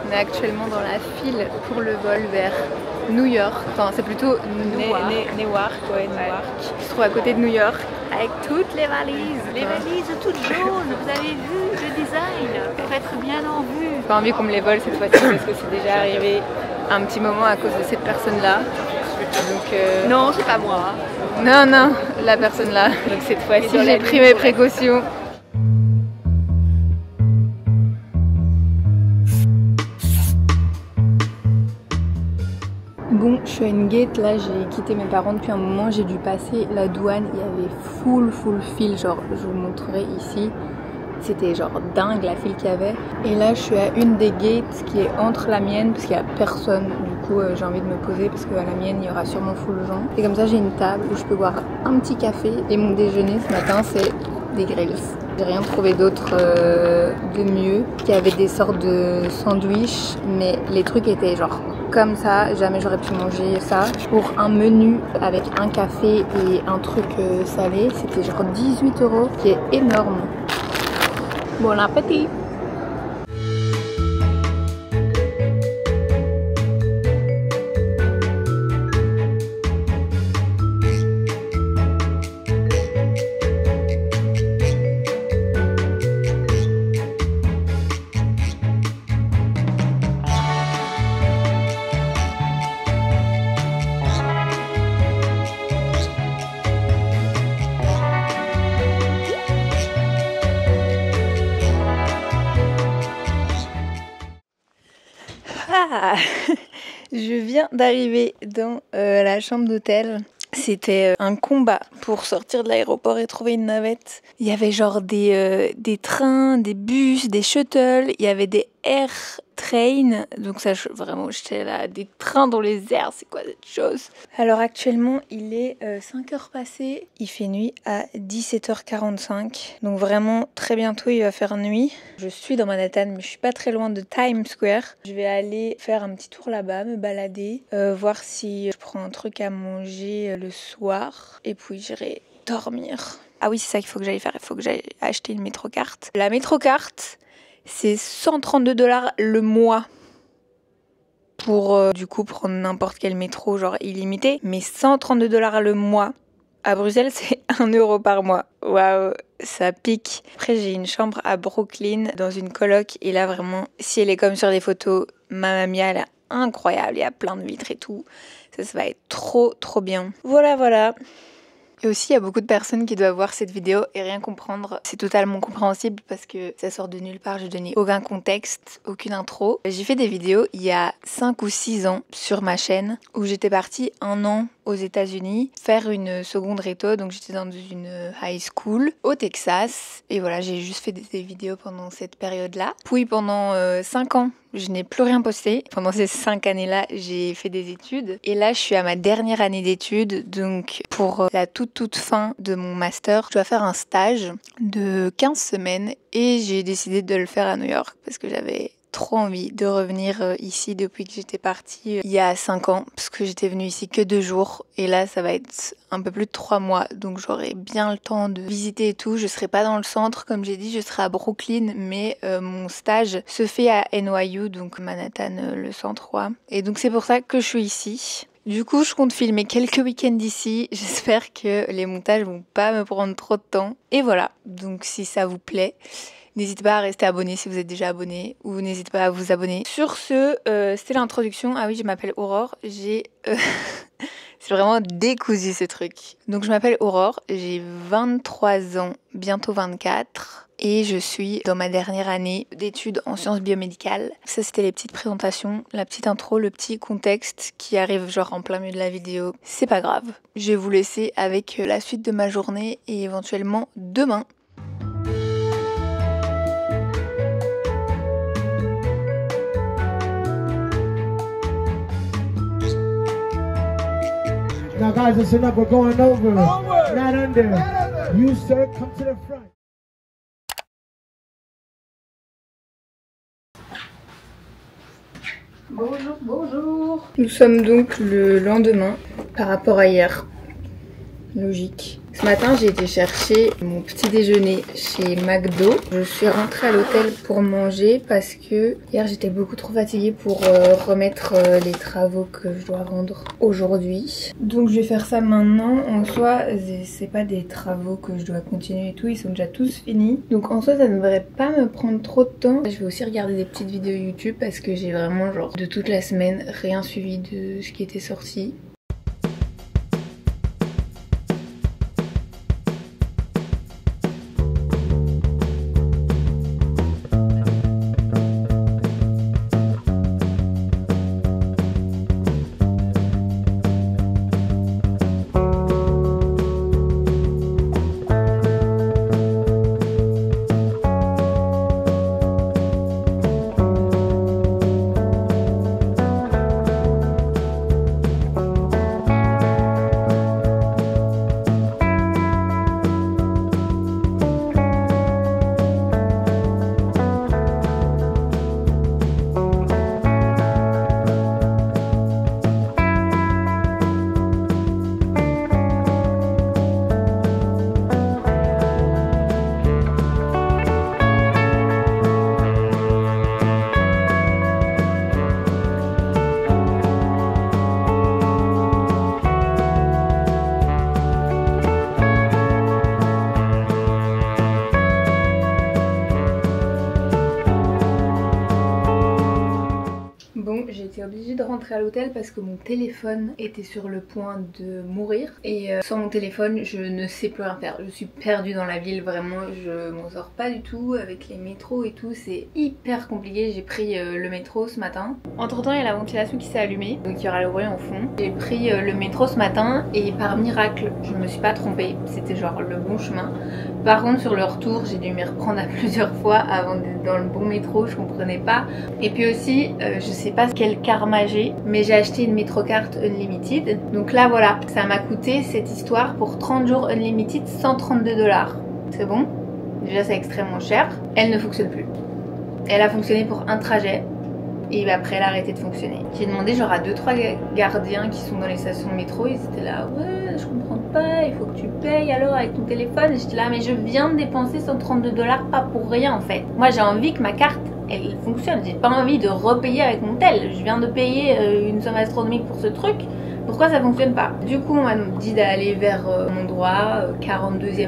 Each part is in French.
On est actuellement dans la file pour le vol vers New York. Enfin, c'est plutôt Newark. Ouais. Qui se trouve à côté de New York. Avec toutes les valises. Les valises toutes jaunes, vous avez vu le design pour être bien en vue. J'ai pas envie qu'on me les vole cette fois-ci parce que c'est déjà arrivé un petit moment à cause de cette personne-là. Donc non, c'est pas moi. Non, non, la personne là. Donc cette fois-ci, j'ai pris mes précautions. Bon, je suis à une gate, là j'ai quitté mes parents depuis un moment, j'ai dû passer la douane, il y avait full file, genre je vous montrerai ici, c'était genre dingue la file qu'il y avait. Et là je suis à une des gates qui est entre la mienne parce qu'il n'y a personne, du coup j'ai envie de me poser parce qu'à la mienne il y aura sûrement full de gens. Et comme ça j'ai une table où je peux boire un petit café et mon déjeuner ce matin c'est des grills. J'ai rien trouvé d'autre de mieux. Il y avait des sortes de sandwichs, mais les trucs étaient genre comme ça, jamais j'aurais pu manger ça. Pour un menu avec un café et un truc salé, c'était genre 18 €, qui est énorme. Bon appétit! Ah, je viens d'arriver dans la chambre d'hôtel. C'était un combat pour sortir de l'aéroport et trouver une navette. Il y avait genre des trains, des bus, des shuttles, il y avait des air train. Donc ça, vraiment, j'étais là, des trains dans les airs, c'est quoi cette chose? Alors actuellement, il est 5h passées, il fait nuit à 17h45. Donc vraiment, très bientôt, il va faire nuit. Je suis dans Manhattan, mais je suis pas très loin de Times Square. Je vais aller faire un petit tour là-bas, me balader, voir si je prends un truc à manger le soir. Et puis j'irai dormir. Ah oui, c'est ça qu'il faut que j'aille faire, il faut que j'aille acheter une métrocarte. La métrocarte, c'est 132 $ le mois pour du coup prendre n'importe quel métro genre illimité, mais 132 $ le mois à Bruxelles c'est 1 € par mois. Waouh, ça pique. Après j'ai une chambre à Brooklyn dans une coloc et là vraiment si elle est comme sur des photos, Mamma Mia elle est incroyable, il y a plein de vitres et tout. Ça va être trop bien. Voilà. Et aussi, il y a beaucoup de personnes qui doivent voir cette vidéo et rien comprendre. C'est totalement compréhensible parce que ça sort de nulle part. Je donnais aucun contexte, aucune intro. J'ai fait des vidéos il y a 5 ou 6 ans sur ma chaîne où j'étais partie 1 an aux États-Unis faire une seconde réto. Donc j'étais dans une high school au Texas. Et voilà, j'ai juste fait des vidéos pendant cette période-là. Puis pendant 5 ans, je n'ai plus rien posté. Pendant ces 5 années-là, j'ai fait des études. Et là, je suis à ma dernière année d'études. Donc, pour la toute fin de mon master, je dois faire un stage de 15 semaines. Et j'ai décidé de le faire à New York parce que j'avais trop envie de revenir ici depuis que j'étais partie il y a 5 ans. Parce que j'étais venue ici que 2 jours. Et là, ça va être un peu plus de 3 mois. Donc, j'aurai bien le temps de visiter et tout. Je serai pas dans le centre, comme j'ai dit, je serai à Brooklyn. Mais mon stage se fait à NYU, donc Manhattan, le centre, ouais. Et donc, c'est pour ça que je suis ici. Du coup, je compte filmer quelques week-ends ici. J'espère que les montages vont pas me prendre trop de temps. Et voilà. Donc, si ça vous plaît, n'hésitez pas à rester abonné si vous êtes déjà abonné ou n'hésitez pas à vous abonner. Sur ce, c'était l'introduction. Ah oui, je m'appelle Aurore. C'est vraiment décousu ce truc. Donc je m'appelle Aurore, j'ai 23 ans, bientôt 24. Et je suis dans ma dernière année d'études en sciences biomédicales. Ça c'était les petites présentations, la petite intro, le petit contexte qui arrive genre en plein milieu de la vidéo. C'est pas grave, je vais vous laisser avec la suite de ma journée et éventuellement demain. Now guys, listen up, we're going over. Not under. You sir, come to the front. Bonjour. Nous sommes donc le lendemain par rapport à hier. Logique. Ce matin, j'ai été chercher mon petit déjeuner chez McDo. Je suis rentrée à l'hôtel pour manger parce que hier j'étais beaucoup trop fatiguée pour remettre les travaux que je dois rendre aujourd'hui. Donc je vais faire ça maintenant. En soi, c'est pas des travaux que je dois continuer et tout, ils sont déjà tous finis. Donc en soi, ça ne devrait pas me prendre trop de temps. Je vais aussi regarder des petites vidéos YouTube parce que j'ai vraiment genre de toute la semaine rien suivi de ce qui était sorti. J'ai été obligée de rentrer à l'hôtel parce que mon téléphone était sur le point de mourir et sans mon téléphone je ne sais plus rien faire. Je suis perdue dans la ville, vraiment je m'en sors pas du tout avec les métros et tout, c'est hyper compliqué. J'ai pris le métro ce matin. Entre temps il y a la ventilation qui s'est allumée donc il y aura le bruit en fond. J'ai pris le métro ce matin et par miracle je me suis pas trompée, c'était genre le bon chemin. Par contre sur le retour j'ai dû m'y reprendre à plusieurs fois avant d'être dans le bon métro, je comprenais pas. Et puis aussi je sais pas quel karma j'ai, mais j'ai acheté une Metrocard Unlimited. Donc là voilà, ça m'a coûté cette histoire pour 30 jours Unlimited 132 $. C'est bon, déjà c'est extrêmement cher. Elle ne fonctionne plus. Elle a fonctionné pour un trajet et après elle a arrêté de fonctionner. J'ai demandé genre à 2-3 gardiens qui sont dans les stations de métro, ils étaient là ouais je comprends pas, il faut que tu payes alors avec ton téléphone. J'étais là mais je viens de dépenser 132 $, pas pour rien en fait. Moi j'ai envie que ma carte elle fonctionne, j'ai pas envie de repayer avec mon tel. Je viens de payer une somme astronomique pour ce truc, pourquoi ça fonctionne pas? Du coup on m'a dit d'aller vers mon droit, 42e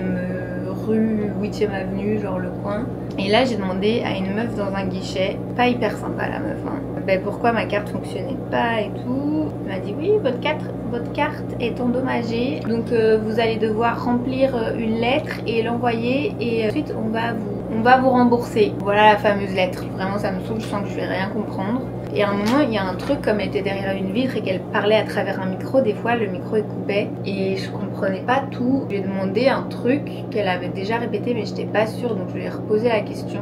rue, 8e avenue, genre le coin. Et là j'ai demandé à une meuf dans un guichet, pas hyper sympa la meuf hein, ben pourquoi ma carte fonctionnait pas et tout. Elle m'a dit oui votre carte est endommagée, donc vous allez devoir remplir une lettre et l'envoyer et ensuite on va vous rembourser. Voilà la fameuse lettre. Vraiment ça me saoule, je sens que je vais rien comprendre. Et à un moment il y a un truc, comme elle était derrière une vitre et qu'elle parlait à travers un micro, des fois le micro est coupé et je comprenais pas tout. Je lui ai demandé un truc qu'elle avait déjà répété mais j'étais pas sûre, donc je lui ai reposé la question.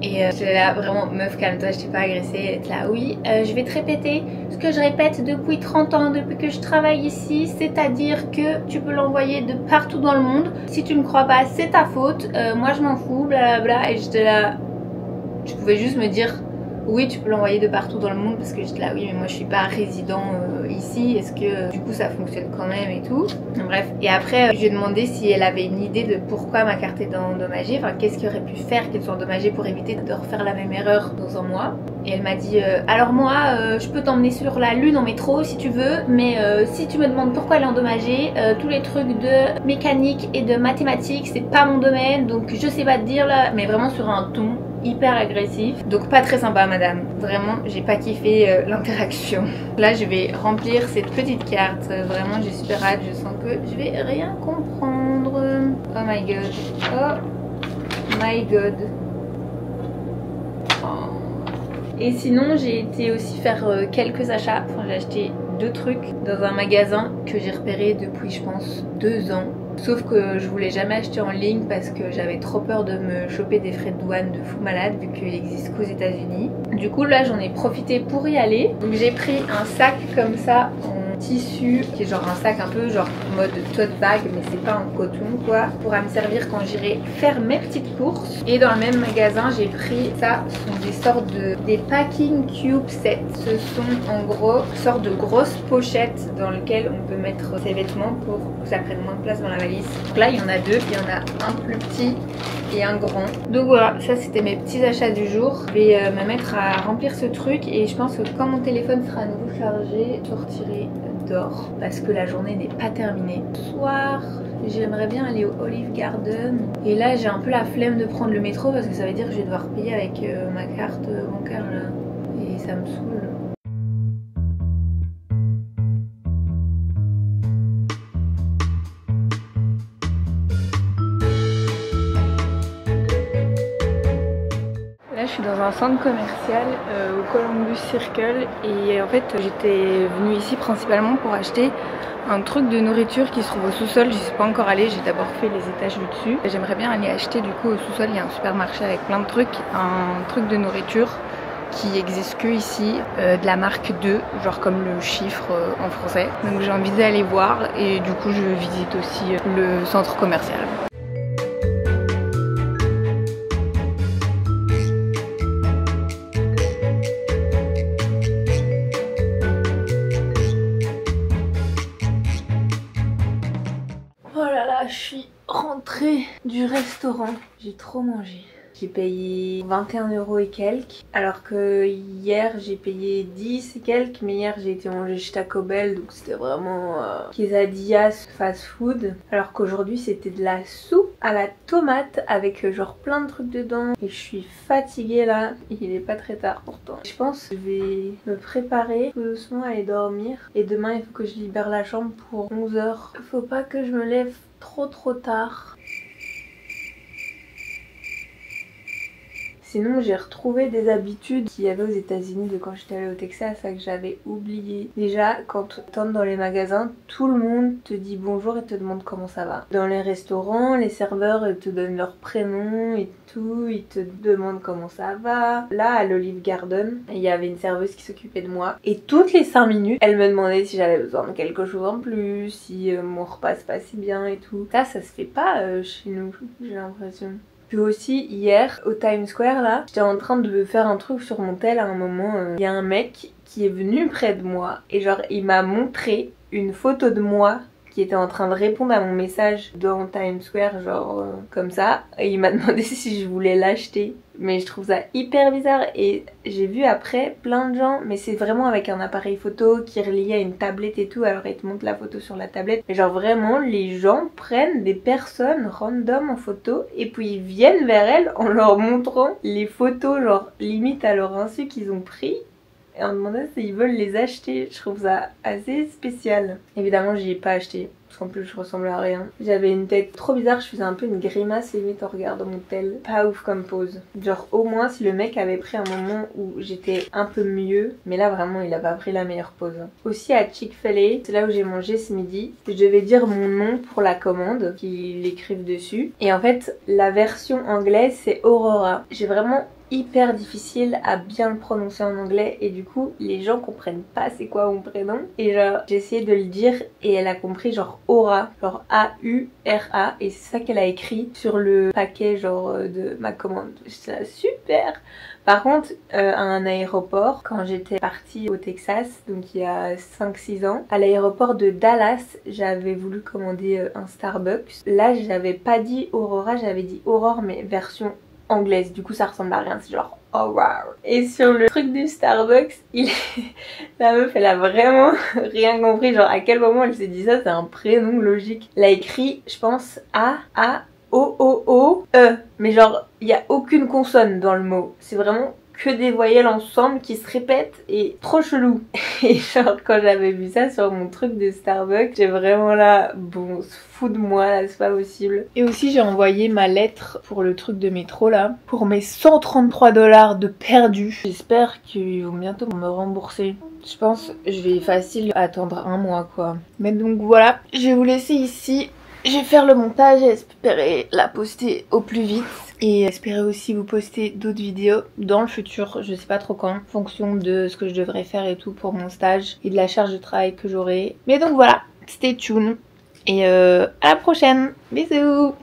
Et j'étais là vraiment meuf calme-toi, je t'ai pas agressée. Elle était là oui je vais te répéter ce que je répète depuis 30 ans, depuis que je travaille ici, c'est-à-dire que tu peux l'envoyer de partout dans le monde. Si tu me crois pas c'est ta faute, moi je m'en fous, blablabla. Et j'étais là, tu pouvais juste me dire oui tu peux l'envoyer de partout dans le monde, parce que j'étais là oui mais moi je suis pas résident ici, est-ce que du coup ça fonctionne quand même et tout. Bref, et après je lui ai demandé si elle avait une idée de pourquoi ma carte était endommagée, enfin qu'est-ce qu'il aurait pu faire qu'elle soit endommagée pour éviter de refaire la même erreur dans un mois. Et elle m'a dit alors moi je peux t'emmener sur la lune en métro si tu veux, mais si tu me demandes pourquoi elle est endommagée, tous les trucs de mécanique et de mathématiques c'est pas mon domaine, donc je sais pas te dire là, mais vraiment sur un ton hyper agressif, donc pas très sympa madame, vraiment j'ai pas kiffé l'interaction. Là je vais remplir cette petite carte, vraiment j'ai super hâte, je sens que je vais rien comprendre. Oh my god, oh my god. Oh. Et sinon j'ai été aussi faire quelques achats, enfin j'ai acheté 2 trucs dans un magasin que j'ai repéré depuis je pense 2 ans. Sauf que je voulais jamais acheter en ligne parce que j'avais trop peur de me choper des frais de douane de fou malade vu qu'il existe qu'aux États-Unis. Du coup là j'en ai profité pour y aller. Donc j'ai pris un sac comme ça en tissu qui est genre un sac un peu genre mode tote bag, mais c'est pas en coton quoi, pourra me servir quand j'irai faire mes petites courses. Et dans le même magasin j'ai pris ça, ce sont des sortes des packing cube sets. Ce sont en gros sortes de grosses pochettes dans lesquelles on peut mettre ses vêtements pour que ça prenne moins de place dans la valise. Donc là il y en a deux, il y en a un plus petit et un grand. Donc voilà, ça c'était mes petits achats du jour. Je vais me mettre à remplir ce truc et je pense que quand mon téléphone sera à nouveau chargé, je sortirai dehors parce que la journée n'est pas terminée. Ce soir, j'aimerais bien aller au Olive Garden et là j'ai un peu la flemme de prendre le métro parce que ça veut dire que je vais devoir payer avec ma carte bancaire là et ça me saoule. Là je suis dans un centre commercial au Columbus Circle et en fait j'étais venue ici principalement pour acheter un truc de nourriture qui se trouve au sous-sol. Je suis pas encore allée, j'ai d'abord fait les étages du dessus. J'aimerais bien aller acheter du coup au sous-sol, il y a un supermarché avec plein de trucs, un truc de nourriture qui existe que ici, de la marque 2, genre comme le chiffre en français. Donc j'ai envie d'aller voir et du coup je visite aussi le centre commercial. Je suis rentrée du restaurant, j'ai trop mangé. J'ai payé 21 € et quelques, alors que hier j'ai payé 10 et quelques, mais hier j'ai été manger chez Taco Bell, donc c'était vraiment quesadillas fast food, alors qu'aujourd'hui c'était de la soupe à la tomate avec genre plein de trucs dedans. Et je suis fatiguée là, il est pas très tard pourtant. Je pense que je vais me préparer tout doucement à aller dormir, et demain il faut que je libère la chambre pour 11 h. Faut pas que je me lève trop tard. Sinon j'ai retrouvé des habitudes qu'il y avait aux États-Unis de quand j'étais allée au Texas, ça que j'avais oublié. Déjà quand tu entres dans les magasins, tout le monde te dit bonjour et te demande comment ça va. Dans les restaurants, les serveurs te donnent leur prénom et tout, ils te demandent comment ça va. Là à l'Olive Garden, il y avait une serveuse qui s'occupait de moi et toutes les 5 minutes, elle me demandait si j'avais besoin de quelque chose en plus, si mon repas se passait bien et tout. Ça se fait pas chez nous, j'ai l'impression. Puis aussi hier au Times Square là, j'étais en train de faire un truc sur mon tel à un moment, il y a un mec qui est venu près de moi et genre il m'a montré une photo de moi qui était en train de répondre à mon message dans Times Square genre comme ça, et il m'a demandé si je voulais l'acheter. Mais je trouve ça hyper bizarre et j'ai vu après plein de gens, mais c'est vraiment avec un appareil photo qui est relié à une tablette et tout, alors ils te montrent la photo sur la tablette. Mais genre vraiment les gens prennent des personnes random en photo et puis ils viennent vers elles en leur montrant les photos genre limite à leur insu qu'ils ont pris et en demandant s'ils veulent les acheter. Je trouve ça assez spécial. Évidemment j'y ai pas acheté parce qu'en plus je ressemble à rien. J'avais une tête trop bizarre, je faisais un peu une grimace limite en regardant mon tel. Pas ouf comme pose. Genre au moins si le mec avait pris un moment où j'étais un peu mieux, mais là vraiment il a pas pris la meilleure pose. Aussi à Chick-fil-A, c'est là où j'ai mangé ce midi, je devais dire mon nom pour la commande, qu'ils l'écrivent dessus. Et en fait la version anglaise c'est Aurora. J'ai vraiment hyper difficile à bien le prononcer en anglais et du coup les gens comprennent pas c'est quoi mon prénom et genre j'ai essayé de le dire et elle a compris genre Aura, genre A-U-R-A, et c'est ça qu'elle a écrit sur le paquet genre de ma commande. C'est super. Par contre à un aéroport, quand j'étais partie au Texas, donc il y a 5-6 ans, à l'aéroport de Dallas, j'avais voulu commander un Starbucks. Là j'avais pas dit Aurora, j'avais dit Aurore mais version anglaise, du coup ça ressemble à rien, c'est genre oh wow. Et sur le truc du Starbucks, la meuf elle a vraiment rien compris, genre à quel moment elle s'est dit ça, c'est un prénom logique. Elle a écrit je pense A-A-O-O-O-E, mais genre il n'y a aucune consonne dans le mot, c'est vraiment que des voyelles ensemble qui se répètent et trop chelou. Et genre quand j'avais vu ça sur mon truc de Starbucks, j'ai vraiment là, bon on se fout de moi là, c'est pas possible. Et aussi j'ai envoyé ma lettre pour le truc de métro là, pour mes 133 $ de perdus. J'espère qu'ils vont bientôt me rembourser. Je pense que je vais facile attendre un mois quoi. Mais donc voilà, je vais vous laisser ici Je vais faire le montage et espérer la poster au plus vite. Et espérer aussi vous poster d'autres vidéos dans le futur, je sais pas trop quand, en fonction de ce que je devrais faire et tout pour mon stage et de la charge de travail que j'aurai. Mais donc voilà, stay tuned et à la prochaine, bisous.